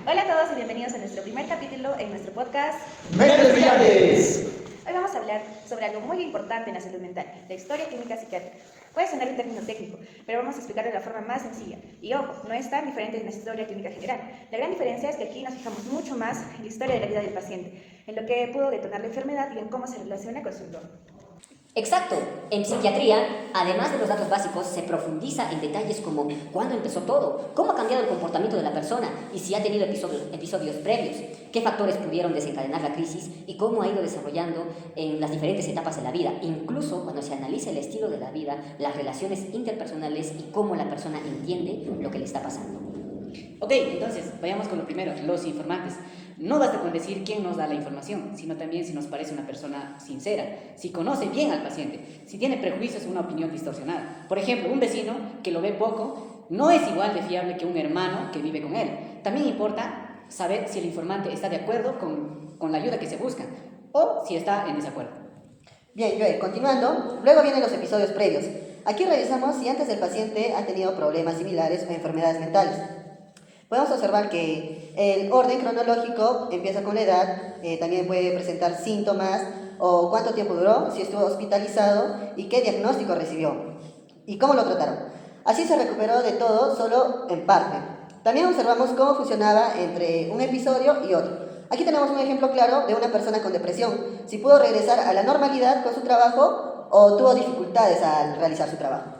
Hola a todos y bienvenidos a nuestro primer capítulo en nuestro podcast ¡Mentes Brillantes! Hoy vamos a hablar sobre algo muy importante en la salud mental, la historia clínica psiquiátrica. Puede sonar un término técnico, pero vamos a explicarlo de la forma más sencilla. Y ojo, no es tan diferente de la historia clínica general. La gran diferencia es que aquí nos fijamos mucho más en la historia de la vida del paciente, en lo que pudo detonar la enfermedad y en cómo se relaciona con su entorno. Exacto. En psiquiatría, además de los datos básicos, se profundiza en detalles como cuándo empezó todo, cómo ha cambiado el comportamiento de la persona y si ha tenido episodios previos, qué factores pudieron desencadenar la crisis y cómo ha ido desarrollando en las diferentes etapas de la vida, incluso cuando se analiza el estilo de la vida, las relaciones interpersonales y cómo la persona entiende lo que le está pasando. Ok, entonces, vayamos con lo primero, los informantes. No basta con decir quién nos da la información, sino también si nos parece una persona sincera, si conoce bien al paciente, si tiene prejuicios o una opinión distorsionada. Por ejemplo, un vecino que lo ve poco no es igual de fiable que un hermano que vive con él. También importa saber si el informante está de acuerdo con la ayuda que se busca o si está en desacuerdo. Bien, Joel, continuando, luego vienen los episodios previos. Aquí revisamos si antes el paciente ha tenido problemas similares o enfermedades mentales. Podemos observar que el orden cronológico empieza con la edad, también puede presentar síntomas o cuánto tiempo duró, si estuvo hospitalizado y qué diagnóstico recibió y cómo lo trataron. Así se recuperó de todo, solo en parte. También observamos cómo funcionaba entre un episodio y otro. Aquí tenemos un ejemplo claro de una persona con depresión, si pudo regresar a la normalidad con su trabajo o tuvo dificultades al realizar su trabajo.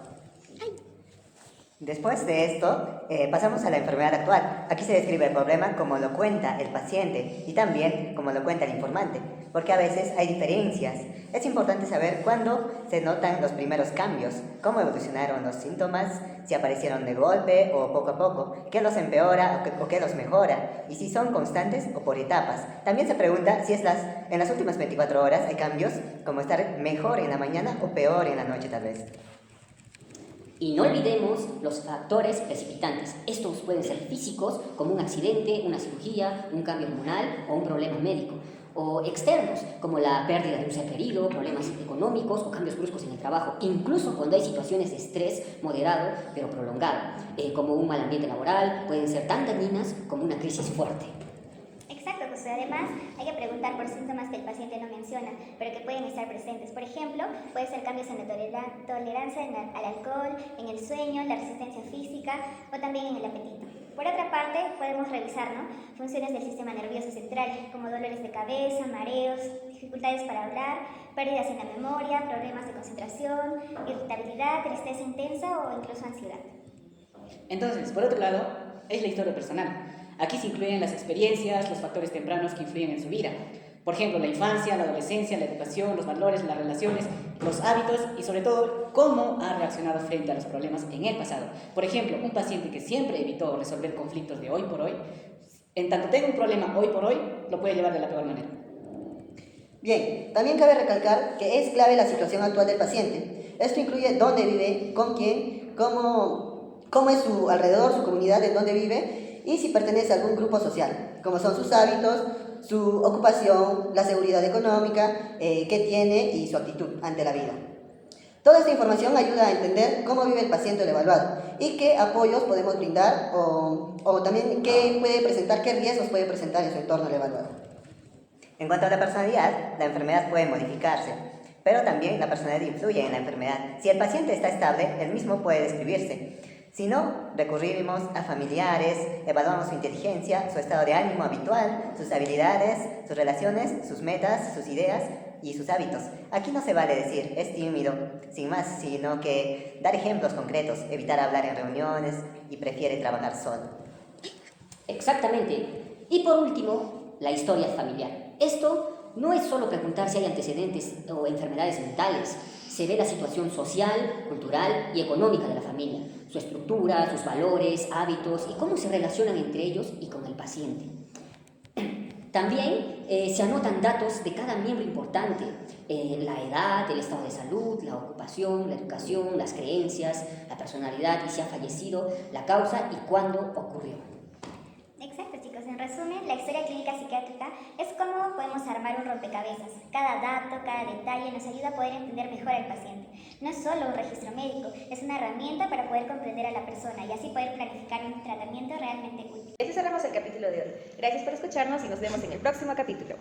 Después de esto, pasamos a la enfermedad actual. Aquí se describe el problema como lo cuenta el paciente y también como lo cuenta el informante, porque a veces hay diferencias. Es importante saber cuándo se notan los primeros cambios, cómo evolucionaron los síntomas, si aparecieron de golpe o poco a poco, qué los empeora o qué los mejora, y si son constantes o por etapas. También se pregunta si en las últimas 24 horas hay cambios, como estar mejor en la mañana o peor en la noche tal vez. Y no olvidemos los factores precipitantes. Estos pueden ser físicos, como un accidente, una cirugía, un cambio hormonal o un problema médico. O externos, como la pérdida de un ser querido, problemas económicos o cambios bruscos en el trabajo. Incluso cuando hay situaciones de estrés moderado pero prolongado, como un mal ambiente laboral, pueden ser tan dañinas como una crisis fuerte. Exacto, José. Además, hay que preguntar por síntomas que el paciente no menciona, pero que pueden estar presentes. Por ejemplo, puede ser cambios en la tolerancia al alcohol, en el sueño, la resistencia física o también en el apetito. Por otra parte, podemos revisar funciones del sistema nervioso central, como dolores de cabeza, mareos, dificultades para hablar, pérdidas en la memoria, problemas de concentración, irritabilidad, tristeza intensa o incluso ansiedad. Entonces, por otro lado, es la historia personal. Aquí se incluyen las experiencias, los factores tempranos que influyen en su vida. Por ejemplo, la infancia, la adolescencia, la educación, los valores, las relaciones, los hábitos y sobre todo, cómo ha reaccionado frente a los problemas en el pasado. Por ejemplo, un paciente que siempre evitó resolver conflictos de hoy por hoy, en tanto tenga un problema hoy por hoy, lo puede llevar de la peor manera. Bien, también cabe recalcar que es clave la situación actual del paciente. Esto incluye dónde vive, con quién, cómo es su alrededor, su comunidad, en dónde vive y si pertenece a algún grupo social, como son sus hábitos, su ocupación, la seguridad económica que tiene y su actitud ante la vida. Toda esta información ayuda a entender cómo vive el paciente el evaluado y qué apoyos podemos brindar o también qué riesgos puede presentar en su entorno el evaluado. En cuanto a la personalidad, la enfermedad puede modificarse, pero también la personalidad influye en la enfermedad. Si el paciente está estable, él mismo puede describirse. Si no, recurrimos a familiares, evaluamos su inteligencia, su estado de ánimo habitual, sus habilidades, sus relaciones, sus metas, sus ideas y sus hábitos. Aquí no se vale decir, es tímido, sin más, sino que dar ejemplos concretos, evitar hablar en reuniones y prefiere trabajar solo. Exactamente. Y por último, la historia familiar. Esto no es solo preguntar si hay antecedentes o enfermedades mentales. Se ve la situación social, cultural y económica de la familia, su estructura, sus valores, hábitos y cómo se relacionan entre ellos y con el paciente. También se anotan datos de cada miembro importante, la edad, el estado de salud, la ocupación, la educación, las creencias, la personalidad y si ha fallecido, la causa y cuándo ocurrió. Exacto, chicos. En resumen, la historia clínica psiquiátrica es cómo podemos armar un rompecabezas. Cada dato, cada detalle nos ayuda a poder entender mejor al paciente. No es solo un registro médico, es una herramienta para poder comprender a la persona y así poder planificar un tratamiento realmente útil. Así cerramos el capítulo capítulo de hoy. Gracias por escucharnos y nos vemos en el próximo capítulo.